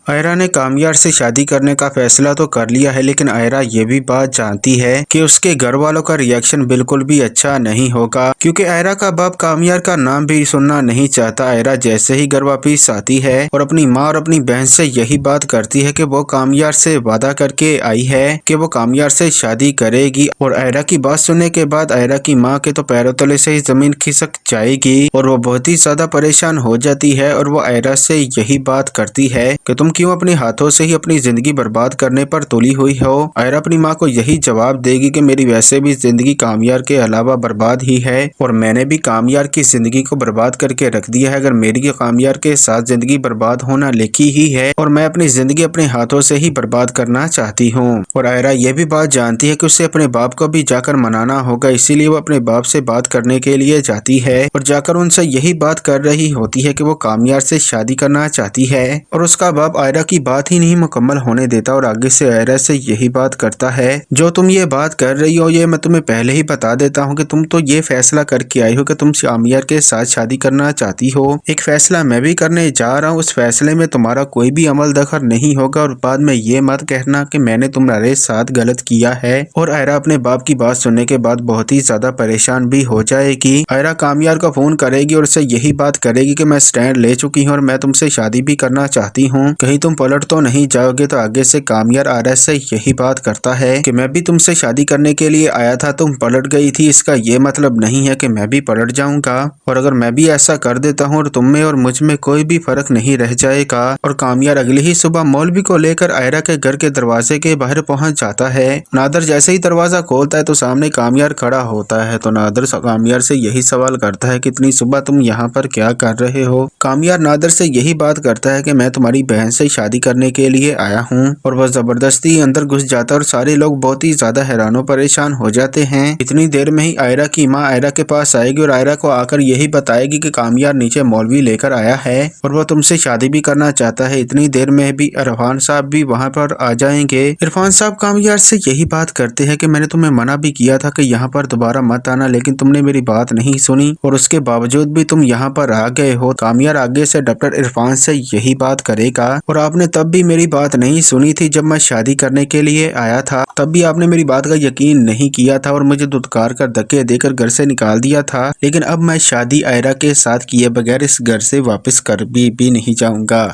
आयरा ने कामयार से शादी करने का फैसला तो कर लिया है, लेकिन आयरा ये भी बात जानती है कि उसके घर वालों का रिएक्शन बिल्कुल भी अच्छा नहीं होगा, क्योंकि आयरा का बाप कामयार का नाम भी सुनना नहीं चाहता। आयरा जैसे ही घर वापिस आती है और अपनी माँ और अपनी बहन से यही बात करती है कि वो कामयार से वादा करके आई है कि वो कामयार से शादी करेगी। और आयरा की बात सुनने के बाद आयरा की माँ के तो पैरों तले से ही जमीन खिसक जाएगी और वो बहुत ही ज्यादा परेशान हो जाती है। और वो आयरा से यही बात करती है कि तुम क्यों अपने हाथों से ही अपनी जिंदगी बर्बाद करने पर तुली हुई हो। आयरा अपनी माँ को यही जवाब देगी कि मेरी वैसे भी जिंदगी कामयार के अलावा बर्बाद ही है और मैंने भी कामयार की जिंदगी को बर्बाद करके रख दिया है। अगर मेरी कामयार के साथ जिंदगी बर्बाद होना लिखी ही है और मैं अपनी जिंदगी अपने हाथों से ही बर्बाद करना चाहती हूँ। और आयरा ये भी बात जानती है कि उसे अपने बाप को भी जाकर मनाना होगा, इसीलिए वो अपने बाप से बात करने के लिए जाती है और जाकर उनसे यही बात कर रही होती है कि वो कामयार से शादी करना चाहती है। और उसका बाप आयरा की बात ही नहीं मुकम्मल होने देता और आगे से आयरा से यही बात करता है, जो तुम ये बात कर रही हो ये मैं तुम्हें पहले ही बता देता हूँ कि तुम तो ये फैसला करके आई हो कि तुम कामयार के साथ शादी करना चाहती हो। एक फैसला मैं भी करने जा रहा हूँ, उस फैसले में तुम्हारा कोई भी अमल दखल नहीं होगा और बाद में ये मत कहना कि मैंने तुम्हारे साथ गलत किया है। और आयरा अपने बाप की बात सुनने के बाद बहुत ही ज्यादा परेशान भी हो जाएगी। आयरा कामयार को फोन करेगी और उससे यही बात करेगी कि मैं स्टैंड ले चुकी हूँ और मैं तुमसे शादी भी करना चाहती हूँ, कहीं तुम पलट तो नहीं जाओगे। तो आगे से कामयार आयरा से यही बात करता है कि मैं भी तुमसे शादी करने के लिए आया था, तुम पलट गई थी, इसका ये मतलब नहीं है कि मैं भी पलट जाऊंगा। और अगर मैं भी ऐसा कर देता हूँ और तुम में और मुझ में कोई भी फर्क नहीं रह जाएगा। और कामयार अगली ही सुबह मौलवी को लेकर आयरा के घर के दरवाजे के बाहर पहुंच जाता है। नादर जैसे ही दरवाजा खोलता है तो सामने कामयार खड़ा होता है। तो नादर कामयार से यही सवाल करता है कि इतनी सुबह तुम यहाँ पर क्या कर रहे हो। कामयार नादर से यही बात करता है कि मैं तुम्हारी बहन से शादी करने के लिए आया हूँ। और वह जबरदस्ती अंदर घुस जाता है और सारे लोग बहुत ही ज्यादा हैरान परेशान हो जाते हैं। इतनी देर में ही आयरा की माँ आयरा के पास आएगी और आयरा को आकर यही बताएगी कि कामयार नीचे मौलवी लेकर आया है और वह तुमसे शादी भी करना चाहता है। इतनी देर में भी इरफान साहब भी वहाँ पर आ जाएंगे। इरफान साहब कामयार से यही बात करते हैं कि मैंने तुम्हें मना भी किया था कि यहाँ पर दोबारा मत आना, लेकिन तुमने मेरी बात नहीं सुनी और उसके बावजूद भी तुम यहाँ पर आ गए हो। कामयार आगे से डॉक्टर इरफान से यही बात करेगा और आपने तब भी मेरी बात नहीं सुनी थी, जब मैं शादी करने के लिए आया था तब भी आपने मेरी बात का यकीन नहीं किया था और मुझे धुतकार कर धक्के देकर घर से निकाल दिया था। लेकिन अब मैं शादी आयरा के साथ किए बगैर इस घर से वापस कर भी नहीं जाऊंगा।